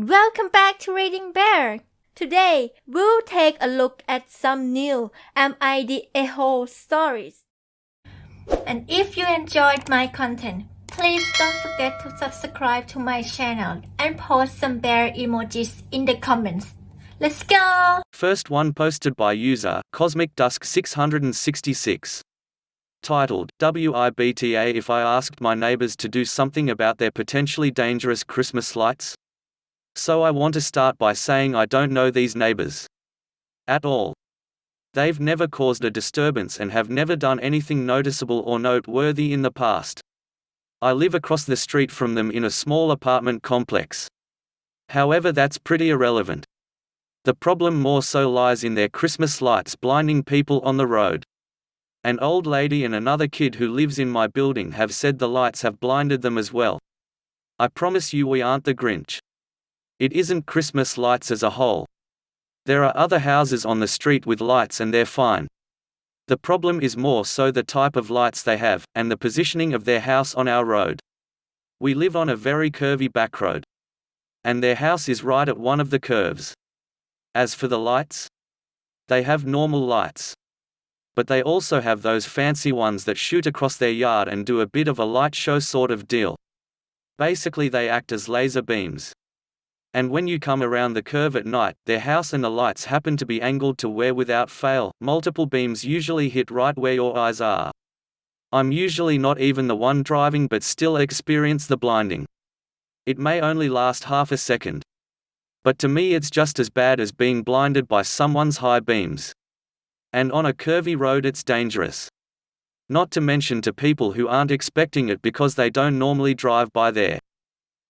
Welcome back to Reading Bear. Today, we'll take a look at some new Am I the A-hole stories. And if you enjoyed my content, please don't forget to subscribe to my channel and post some bear emojis in the comments. Let's go! First one posted by user Cosmic Dusk 666. Titled, WIBTA if I asked my neighbors to do something about their potentially dangerous Christmas lights? So I want to start by saying I don't know these neighbors at all. They've never caused a disturbance and have never done anything noticeable or noteworthy in the past. I live across the street from them in a small apartment complex. However, that's pretty irrelevant. The problem more so lies in their Christmas lights blinding people on the road. An old lady and another kid who lives in my building have said the lights have blinded them as well. I promise you we aren't the Grinch. It isn't Christmas lights as a whole. There are other houses on the street with lights and they're fine. The problem is more so the type of lights they have, and the positioning of their house on our road. We live on a very curvy back road. And their house is right at one of the curves. As for the lights, they have normal lights. But they also have those fancy ones that shoot across their yard and do a bit of a light show sort of deal. Basically they act as laser beams. And when you come around the curve at night, their house and the lights happen to be angled to where without fail, multiple beams usually hit right where your eyes are. I'm usually not even the one driving but still experience the blinding. It may only last half a second. But to me it's just as bad as being blinded by someone's high beams. And on a curvy road it's dangerous. Not to mention to people who aren't expecting it because they don't normally drive by there.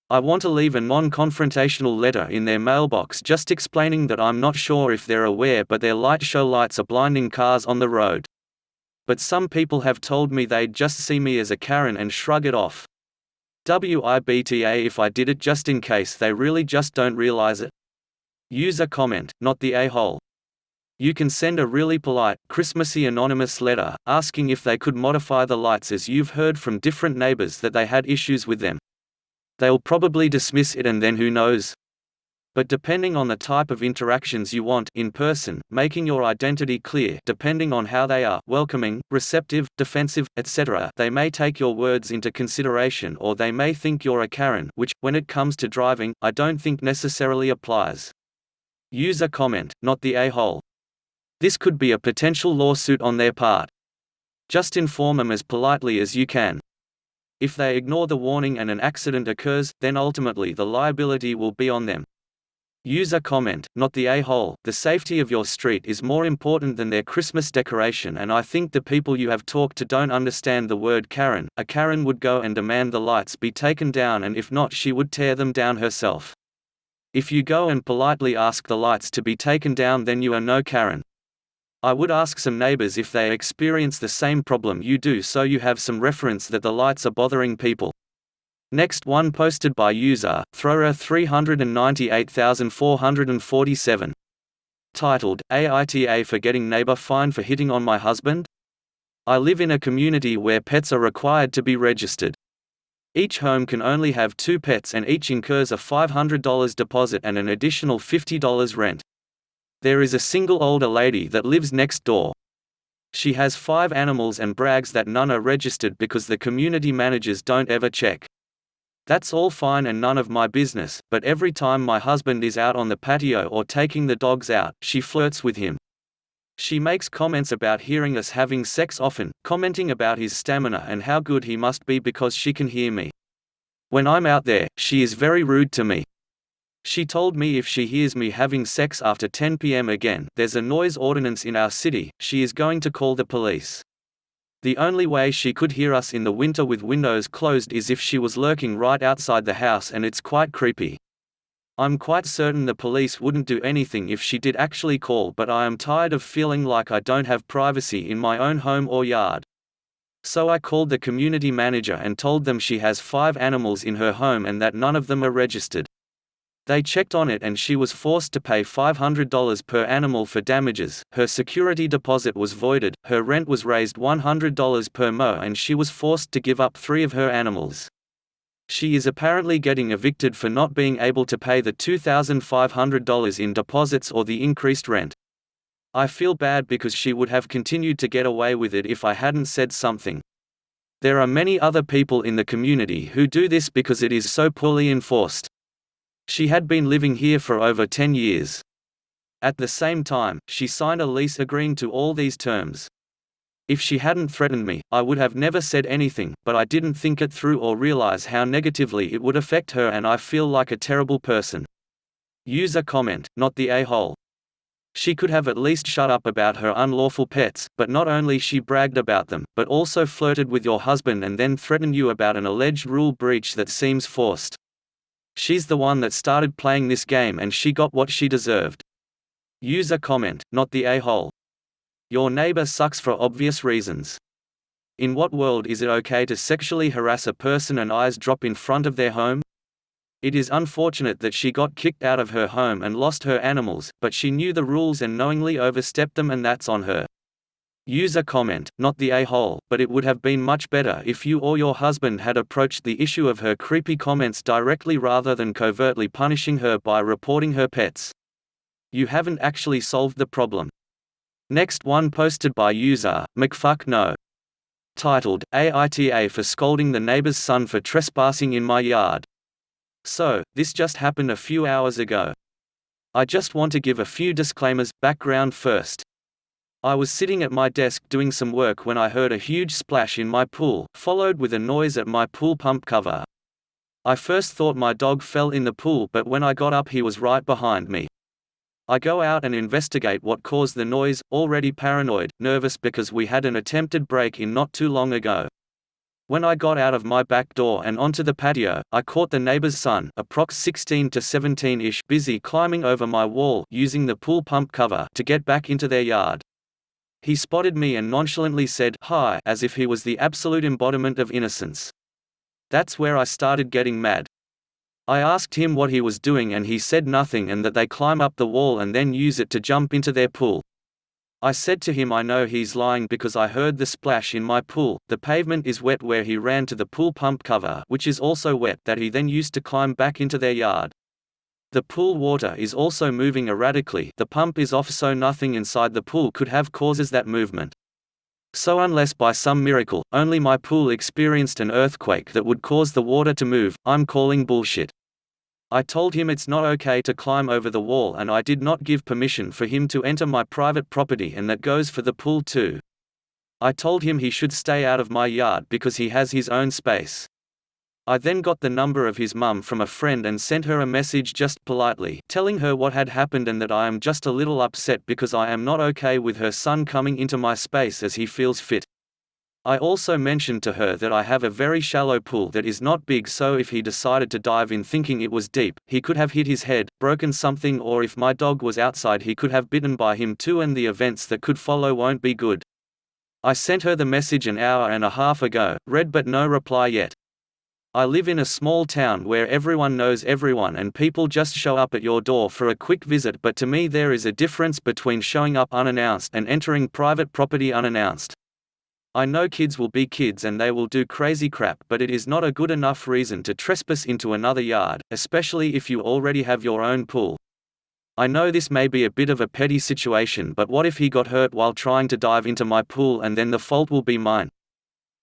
I want to leave a non-confrontational letter in their mailbox just explaining that I'm not sure if they're aware but their light show lights are blinding cars on the road. But some people have told me they'd just see me as a Karen and shrug it off. WIBTA if I did it just in case they really just don't realize it. User comment, not the a-hole. You can send a really polite, Christmassy anonymous letter, asking if they could modify the lights as you've heard from different neighbors that they had issues with them. They'll probably dismiss it and then who knows? But depending on the type of interactions you want in person, making your identity clear depending on how they are, welcoming, receptive, defensive, etc. They may take your words into consideration or they may think you're a Karen, which, when it comes to driving, I don't think necessarily applies. User comment, not the a-hole. This could be a potential lawsuit on their part. Just inform them as politely as you can. If they ignore the warning and an accident occurs, then ultimately the liability will be on them. User comment, not the a-hole. The safety of your street is more important than their Christmas decoration and I think the people you have talked to don't understand the word Karen. A Karen would go and demand the lights be taken down and if not she would tear them down herself. If you go and politely ask the lights to be taken down then you are no Karen. I would ask some neighbors if they experience the same problem you do so you have some reference that the lights are bothering people. Next one posted by user Thrower 398,447. Titled, AITA for getting neighbor fined for hitting on my husband? I live in a community where pets are required to be registered. Each home can only have 2 pets and each incurs a $500 deposit and an additional $50 rent. There is a single older lady that lives next door. She has 5 animals and brags that none are registered because the community managers don't ever check. That's all fine and none of my business, but every time my husband is out on the patio or taking the dogs out, she flirts with him. She makes comments about hearing us having sex often, commenting about his stamina and how good he must be because she can hear me. When I'm out there, she is very rude to me. She told me if she hears me having sex after 10 p.m. again, there's a noise ordinance in our city, she is going to call the police. The only way she could hear us in the winter with windows closed is if she was lurking right outside the house and it's quite creepy. I'm quite certain the police wouldn't do anything if she did actually call but I am tired of feeling like I don't have privacy in my own home or yard. So I called the community manager and told them she has 5 animals in her home and that none of them are registered. They checked on it and she was forced to pay $500 per animal for damages, her security deposit was voided, her rent was raised $100 per mo and she was forced to give up 3 of her animals. She is apparently getting evicted for not being able to pay the $2,500 in deposits or the increased rent. I feel bad because she would have continued to get away with it if I hadn't said something. There are many other people in the community who do this because it is so poorly enforced. She had been living here for over 10 years. At the same time, she signed a lease agreeing to all these terms. If she hadn't threatened me, I would have never said anything, but I didn't think it through or realize how negatively it would affect her, and I feel like a terrible person. User comment, not the a-hole. She could have at least shut up about her unlawful pets, but not only she bragged about them, but also flirted with your husband and then threatened you about an alleged rule breach that seems forced. She's the one that started playing this game and she got what she deserved. User comment, not the a-hole. Your neighbor sucks for obvious reasons. In what world is it okay to sexually harass a person and eyes drop in front of their home? It is unfortunate that she got kicked out of her home and lost her animals, but she knew the rules and knowingly overstepped them, and that's on her. User comment, not the a-hole, but it would have been much better if you or your husband had approached the issue of her creepy comments directly rather than covertly punishing her by reporting her pets. You haven't actually solved the problem. Next one posted by user, McFuckno. Titled, AITA for scolding the neighbor's son for trespassing in my yard. So, this just happened a few hours ago. I just want to give a few disclaimers. Background first. I was sitting at my desk doing some work when I heard a huge splash in my pool, followed with a noise at my pool pump cover. I first thought my dog fell in the pool, but when I got up he was right behind me. I go out and investigate what caused the noise, already paranoid, nervous because we had an attempted break-in not too long ago. When I got out of my back door and onto the patio, I caught the neighbor's son, approx 16 to 17-ish, busy climbing over my wall using the pool pump cover to get back into their yard. He spotted me and nonchalantly said hi, as if he was the absolute embodiment of innocence. That's where I started getting mad. I asked him what he was doing and he said nothing, and that they climb up the wall and then use it to jump into their pool. I said to him I know he's lying because I heard the splash in my pool. The pavement is wet where he ran to the pool pump cover, which is also wet, that he then used to climb back into their yard. The pool water is also moving erratically. The pump is off, so nothing inside the pool could have causes that movement. So unless by some miracle, only my pool experienced an earthquake that would cause the water to move, I'm calling bullshit. I told him it's not okay to climb over the wall, and I did not give permission for him to enter my private property, and that goes for the pool too. I told him he should stay out of my yard because he has his own space. I then got the number of his mum from a friend and sent her a message just politely, telling her what had happened and that I am just a little upset because I am not okay with her son coming into my space as he feels fit. I also mentioned to her that I have a very shallow pool that is not big, so if he decided to dive in thinking it was deep, he could have hit his head, broken something, or if my dog was outside he could have bitten by him too, and the events that could follow won't be good. I sent her the message an hour and a half ago, read but no reply yet. I live in a small town where everyone knows everyone and people just show up at your door for a quick visit, but to me there is a difference between showing up unannounced and entering private property unannounced. I know kids will be kids and they will do crazy crap, but it is not a good enough reason to trespass into another yard, especially if you already have your own pool. I know this may be a bit of a petty situation, but what if he got hurt while trying to dive into my pool and then the fault will be mine?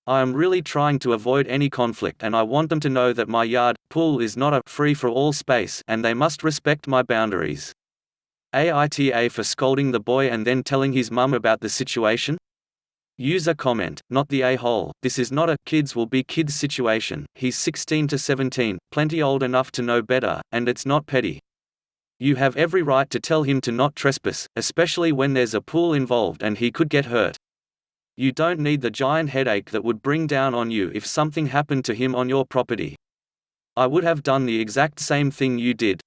I am really trying to avoid any conflict, and I want them to know that my yard, pool is not a free-for-all space, and they must respect my boundaries. AITA for scolding the boy and then telling his mum about the situation? User comment, not the a-hole. This is not a kids will be kids situation. He's 16 to 17, plenty old enough to know better, and it's not petty. You have every right to tell him to not trespass, especially when there's a pool involved and he could get hurt. You don't need the giant headache that would bring down on you if something happened to him on your property. I would have done the exact same thing you did.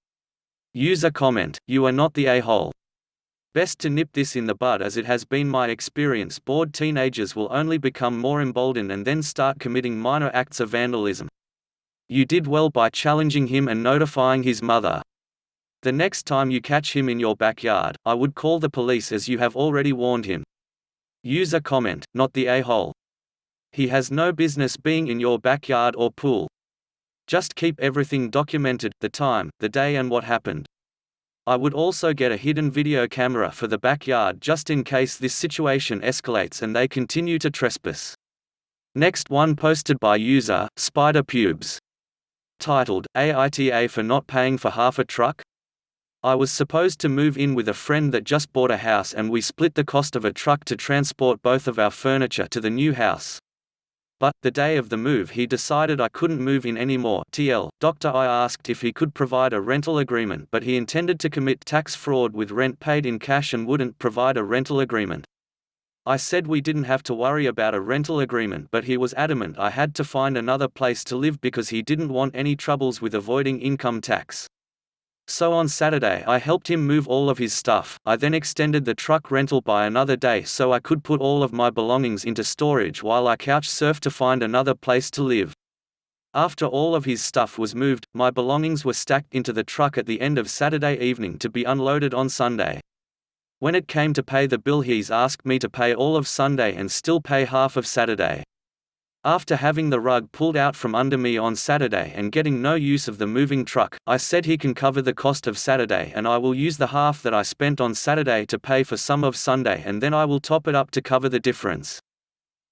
User comment, you are not the a-hole. Best to nip this in the bud, as it has been my experience bored teenagers will only become more emboldened and then start committing minor acts of vandalism. You did well by challenging him and notifying his mother. The next time you catch him in your backyard, I would call the police, as you have already warned him. User comment, not the a-hole. He has no business being in your backyard or pool. Just keep everything documented, the time, the day and what happened. I would also get a hidden video camera for the backyard just in case this situation escalates and they continue to trespass. Next one posted by user, Spider Pubes. Titled, AITA for not paying for half a truck? I was supposed to move in with a friend that just bought a house and we split the cost of a truck to transport both of our furniture to the new house. But, the day of the move he decided I couldn't move in anymore. Doctor, I asked if he could provide a rental agreement but he intended to commit tax fraud with rent paid in cash and wouldn't provide a rental agreement. I said we didn't have to worry about a rental agreement but he was adamant I had to find another place to live because he didn't want any troubles with avoiding income tax. So on Saturday I helped him move all of his stuff. I then extended the truck rental by another day so I could put all of my belongings into storage while I couch surfed to find another place to live. After all of his stuff was moved, my belongings were stacked into the truck at the end of Saturday evening to be unloaded on Sunday. When it came to pay the bill he's asked me to pay all of Sunday and still pay half of Saturday. After having the rug pulled out from under me on Saturday and getting no use of the moving truck, I said he can cover the cost of Saturday and I will use the half that I spent on Saturday to pay for some of Sunday and then I will top it up to cover the difference.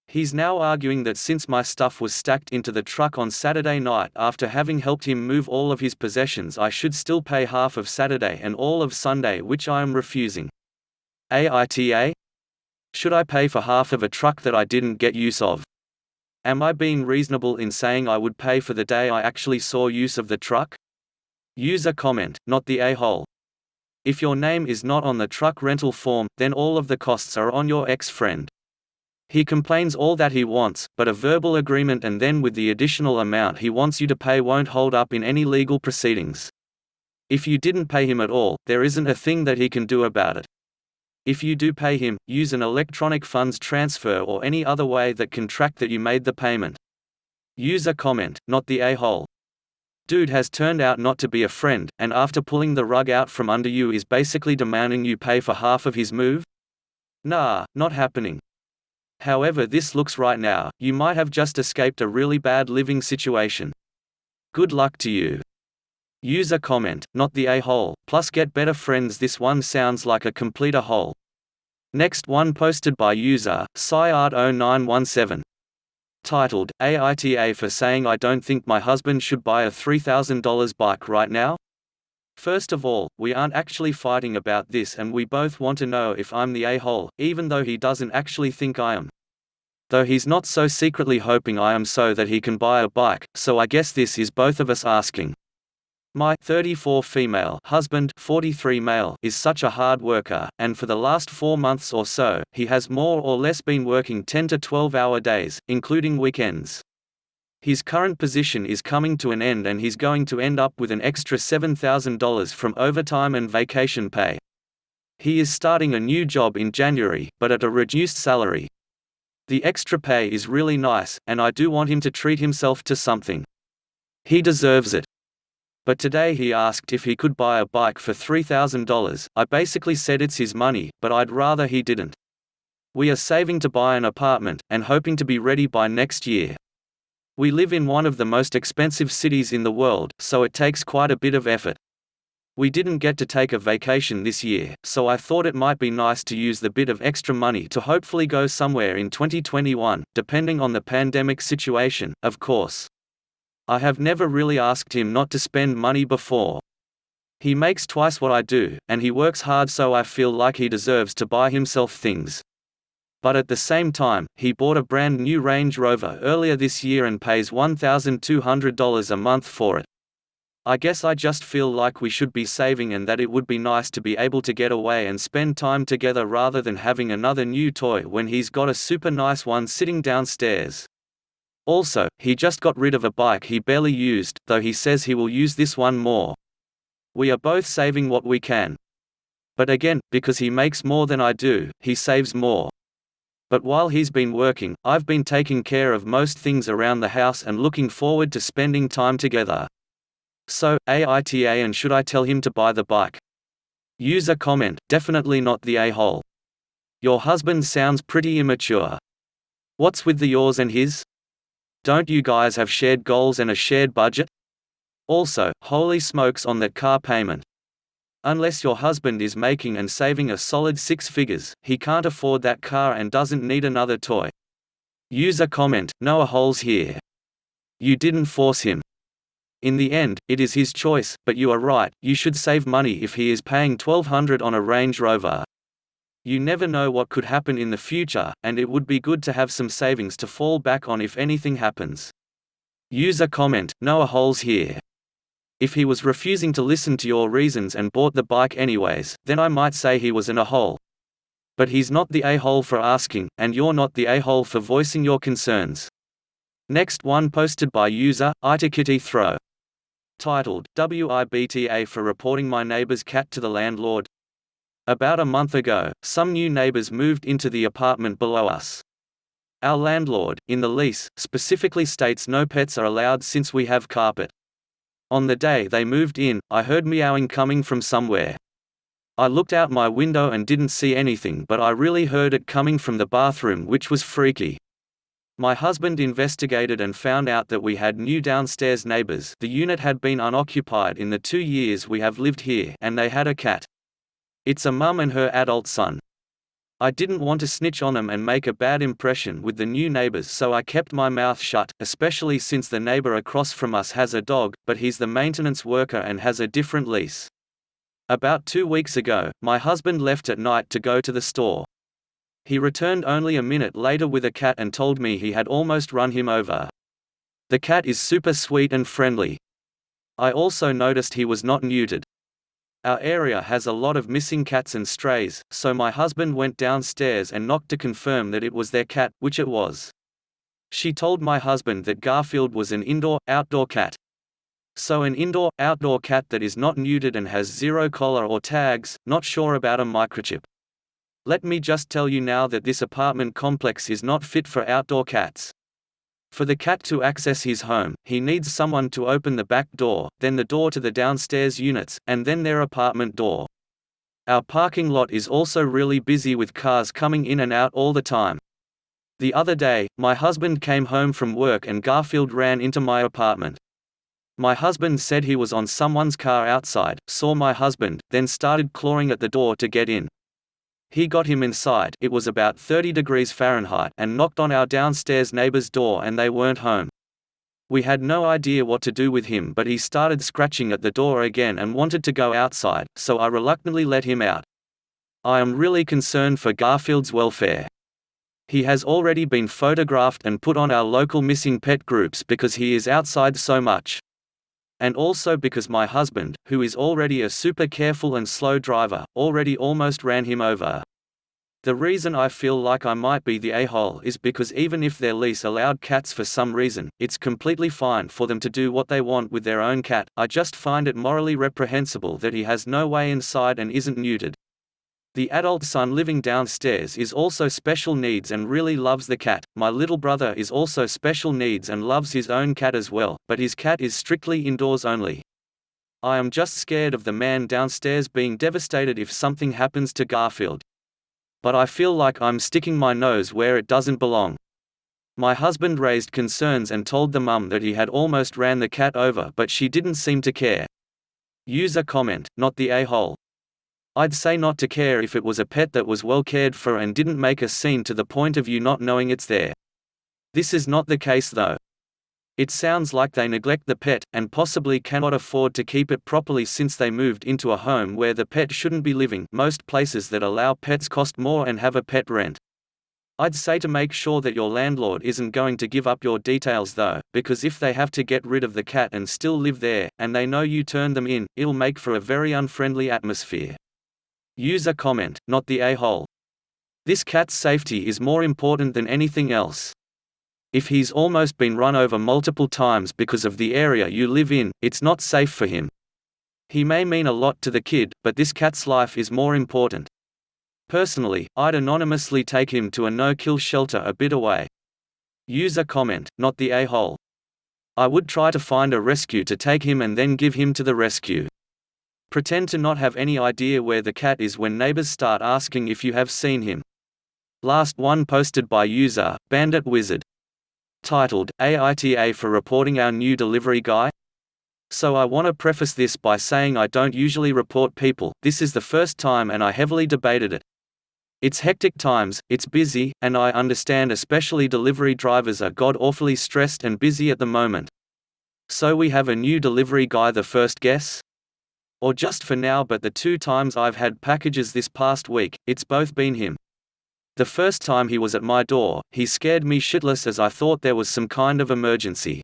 He's now arguing that since my stuff was stacked into the truck on Saturday night after having helped him move all of his possessions I should still pay half of Saturday and all of Sunday, which I am refusing. AITA? Should I pay for half of a truck that I didn't get use of? Am I being reasonable in saying I would pay for the day I actually saw use of the truck? User comment, not the a-hole. If your name is not on the truck rental form, then all of the costs are on your ex-friend. He complains all that he wants, but a verbal agreement and then with the additional amount he wants you to pay won't hold up in any legal proceedings. If you didn't pay him at all, there isn't a thing that he can do about it. If you do pay him, use an electronic funds transfer or any other way that can track that you made the payment. User comment, not the a-hole. Dude has turned out not to be a friend, and after pulling the rug out from under you is basically demanding you pay for half of his move? Nah, not happening. However this looks right now, you might have just escaped a really bad living situation. Good luck to you. User comment, not the a-hole, plus get better friends. This one sounds like a complete a-hole. Next one posted by user, Cyard0917. Titled, AITA for saying I don't think my husband should buy a $3,000 bike right now? First of all, we aren't actually fighting about this and we both want to know if I'm the a-hole, even though he doesn't actually think I am. Though he's not so secretly hoping I am so that he can buy a bike, so I guess this is both of us asking. My 34 female husband 43 male is such a hard worker, and for the last 4 months or so, he has more or less been working 10 to 12-hour days, including weekends. His current position is coming to an end and he's going to end up with an extra $7,000 from overtime and vacation pay. He is starting a new job in January, but at a reduced salary. The extra pay is really nice, and I do want him to treat himself to something. He deserves it. But today he asked if he could buy a bike for $3,000. I basically said it's his money, but I'd rather he didn't. We are saving to buy an apartment, and hoping to be ready by next year. We live in one of the most expensive cities in the world, so it takes quite a bit of effort. We didn't get to take a vacation this year, so I thought it might be nice to use the bit of extra money to hopefully go somewhere in 2021, depending on the pandemic situation, of course. I have never really asked him not to spend money before. He makes twice what I do, and he works hard, so I feel like he deserves to buy himself things. But at the same time, he bought a brand new Range Rover earlier this year and pays $1,200 a month for it. I guess I just feel like we should be saving and that it would be nice to be able to get away and spend time together rather than having another new toy when he's got a super nice one sitting downstairs. Also, he just got rid of a bike he barely used, though he says he will use this one more. We are both saving what we can. But again, because he makes more than I do, he saves more. But while he's been working, I've been taking care of most things around the house and looking forward to spending time together. So, AITA, and should I tell him to buy the bike? User comment, definitely not the a-hole. Your husband sounds pretty immature. What's with the yours and his? Don't you guys have shared goals and a shared budget? Also, holy smokes on that car payment. Unless your husband is making and saving a solid 6 figures, he can't afford that car and doesn't need another toy. User comment, no holes here. You didn't force him. In the end, it is his choice, but you are right, you should save money if he is paying $1,200 on a Range Rover. You never know what could happen in the future, and it would be good to have some savings to fall back on if anything happens. User comment, no holes here. If he was refusing to listen to your reasons and bought the bike anyways, then I might say he was in a hole. But he's not the a-hole for asking, and you're not the a-hole for voicing your concerns. Next one posted by user, AITA Throw. Titled, WIBTA for reporting my neighbor's cat to the landlord. About a month ago, some new neighbors moved into the apartment below us. Our landlord, in the lease, specifically states no pets are allowed since we have carpet. On the day they moved in, I heard meowing coming from somewhere. I looked out my window and didn't see anything, but I really heard it coming from the bathroom, which was freaky. My husband investigated and found out that we had new downstairs neighbors. The unit had been unoccupied in the 2 years we have lived here, and they had a cat. It's a mum and her adult son. I didn't want to snitch on them and make a bad impression with the new neighbors, so I kept my mouth shut, especially since the neighbor across from us has a dog, but he's the maintenance worker and has a different lease. About 2 weeks ago, my husband left at night to go to the store. He returned only a minute later with a cat and told me he had almost run him over. The cat is super sweet and friendly. I also noticed he was not neutered. Our area has a lot of missing cats and strays, so my husband went downstairs and knocked to confirm that it was their cat, which it was. She told my husband that Garfield was an indoor-outdoor cat. So an indoor-outdoor cat that is not neutered and has zero collar or tags, not sure about a microchip. Let me just tell you now that this apartment complex is not fit for outdoor cats. For the cat to access his home, he needs someone to open the back door, then the door to the downstairs units, and then their apartment door. Our parking lot is also really busy with cars coming in and out all the time. The other day, my husband came home from work and Garfield ran into my apartment. My husband said he was on someone's car outside, saw my husband, then started clawing at the door to get in. He got him inside, it was about 30 degrees Fahrenheit, and knocked on our downstairs neighbor's door and they weren't home. We had no idea what to do with him, but he started scratching at the door again and wanted to go outside, so I reluctantly let him out. I am really concerned for Garfield's welfare. He has already been photographed and put on our local missing pet groups because he is outside so much. And also because my husband, who is already a super careful and slow driver, already almost ran him over. The reason I feel like I might be the a-hole is because even if their lease allowed cats for some reason, it's completely fine for them to do what they want with their own cat. I just find it morally reprehensible that he has no way inside and isn't neutered. The adult son living downstairs is also special needs and really loves the cat. My little brother is also special needs and loves his own cat as well, but his cat is strictly indoors only. I am just scared of the man downstairs being devastated if something happens to Garfield. But I feel like I'm sticking my nose where it doesn't belong. My husband raised concerns and told the mum that he had almost ran the cat over, but she didn't seem to care. User comment, not the a-hole. I'd say not to care if it was a pet that was well cared for and didn't make a scene to the point of you not knowing it's there. This is not the case though. It sounds like they neglect the pet, and possibly cannot afford to keep it properly since they moved into a home where the pet shouldn't be living. Most places that allow pets cost more and have a pet rent. I'd say to make sure that your landlord isn't going to give up your details though, because if they have to get rid of the cat and still live there, and they know you turned them in, it'll make for a very unfriendly atmosphere. User comment, not the a-hole. This cat's safety is more important than anything else. If he's almost been run over multiple times because of the area you live in, it's not safe for him. He may mean a lot to the kid, but this cat's life is more important. Personally, I'd anonymously take him to a no-kill shelter a bit away. User comment, not the a-hole. I would try to find a rescue to take him and then give him to the rescue. Pretend to not have any idea where the cat is when neighbors start asking if you have seen him. Last one posted by user, Bandit Wizard. Titled, AITA for reporting our new delivery guy. So I want to preface this by saying I don't usually report people, this is the first time and I heavily debated it. It's hectic times, it's busy, and I understand especially delivery drivers are god-awfully stressed and busy at the moment. So we have a new delivery guy, the first guess? Or just for now, but the 2 times I've had packages this past week, it's both been him. The first time he was at my door, he scared me shitless as I thought there was some kind of emergency.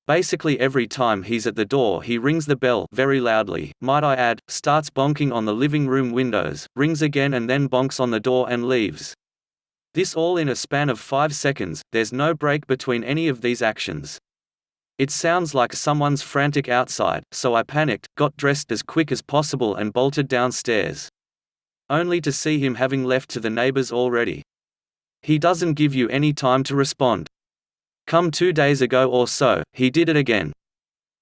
Basically every time he's at the door he rings the bell very loudly, might I add, starts bonking on the living room windows, rings again and then bonks on the door and leaves. This all in a span of 5 seconds, there's no break between any of these actions. It sounds like someone's frantic outside, so I panicked, got dressed as quick as possible and bolted downstairs. Only to see him having left to the neighbors already. He doesn't give you any time to respond. Come 2 days ago or so, he did it again.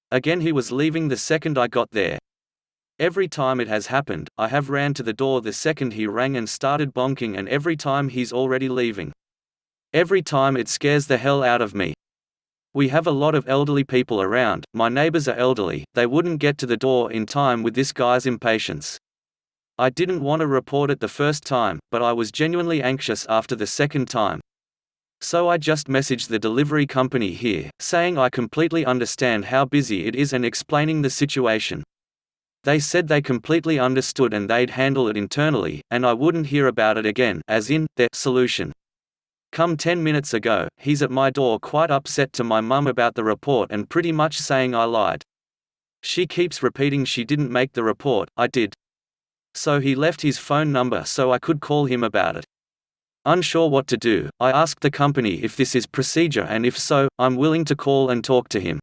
Again he was leaving the second I got there. Every time it has happened, I have ran to the door the second he rang and started bonking, and every time he's already leaving. Every time it scares the hell out of me. We have a lot of elderly people around, my neighbors are elderly, they wouldn't get to the door in time with this guy's impatience. I didn't want to report it the first time, but I was genuinely anxious after the second time. So I just messaged the delivery company here, saying I completely understand how busy it is and explaining the situation. They said they completely understood and they'd handle it internally, and I wouldn't hear about it again, as in, their solution. Come 10 minutes ago, he's at my door quite upset to my mum about the report and pretty much saying I lied. She keeps repeating she didn't make the report, I did. So he left his phone number so I could call him about it. Unsure what to do, I asked the company if this is procedure, and if so, I'm willing to call and talk to him.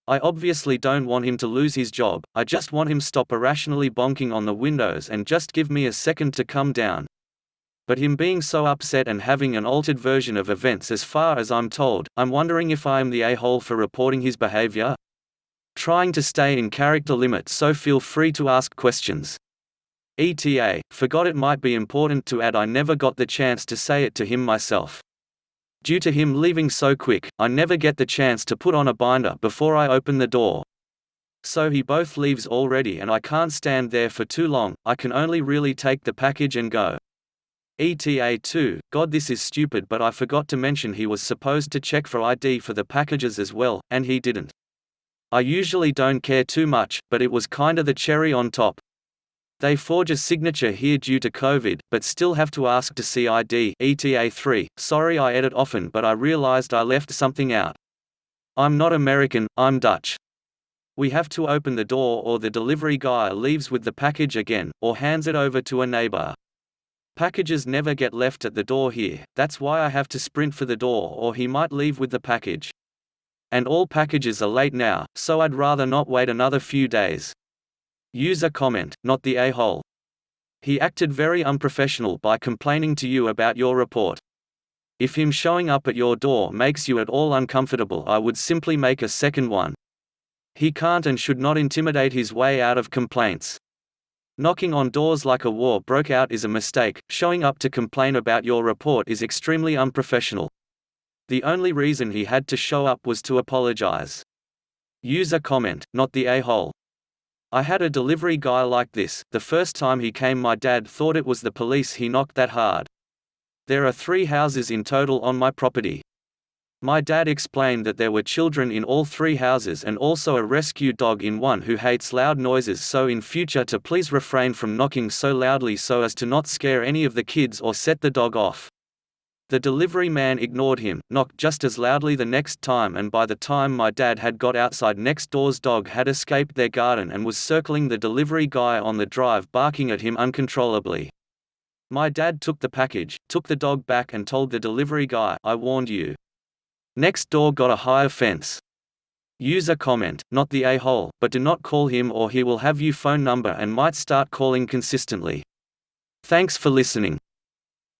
I obviously don't want him to lose his job, I just want him stop irrationally bonking on the windows and just give me a second to come down. But him being so upset and having an altered version of events as far as I'm told, I'm wondering if I am the a-hole for reporting his behavior? Trying to stay in character limit, so feel free to ask questions. ETA, forgot it might be important to add I never got the chance to say it to him myself. Due to him leaving so quick, I never get the chance to put on a binder before I open the door. So he both leaves already and I can't stand there for too long, I can only really take the package and go. ETA 2, God this is stupid, but I forgot to mention he was supposed to check for ID for the packages as well, and he didn't. I usually don't care too much, but it was kinda the cherry on top. They forge a signature here due to COVID, but still have to ask to see ID. ETA 3, sorry I edit often but I realized I left something out. I'm not American, I'm Dutch. We have to open the door or the delivery guy leaves with the package again, or hands it over to a neighbor. Packages never get left at the door here, that's why I have to sprint for the door or he might leave with the package. And all packages are late now, so I'd rather not wait another few days. User comment, not the a-hole. He acted very unprofessional by complaining to you about your report. If him showing up at your door makes you at all uncomfortable, I would simply make a second one. He can't and should not intimidate his way out of complaints. Knocking on doors like a war broke out is a mistake, showing up to complain about your report is extremely unprofessional. The only reason he had to show up was to apologize. User comment, not the a-hole. I had a delivery guy like this, the first time he came my dad thought it was the police, he knocked that hard. There are 3 houses in total on my property. My dad explained that there were children in all 3 houses and also a rescue dog in one who hates loud noises, so in future to please refrain from knocking so loudly so as to not scare any of the kids or set the dog off. The delivery man ignored him, knocked just as loudly the next time, and by the time my dad had got outside, next door's dog had escaped their garden and was circling the delivery guy on the drive barking at him uncontrollably. My dad took the package, took the dog back and told the delivery guy, I warned you. Next door got a higher fence. User comment, not the a-hole, but do not call him or he will have your phone number and might start calling consistently. Thanks for listening.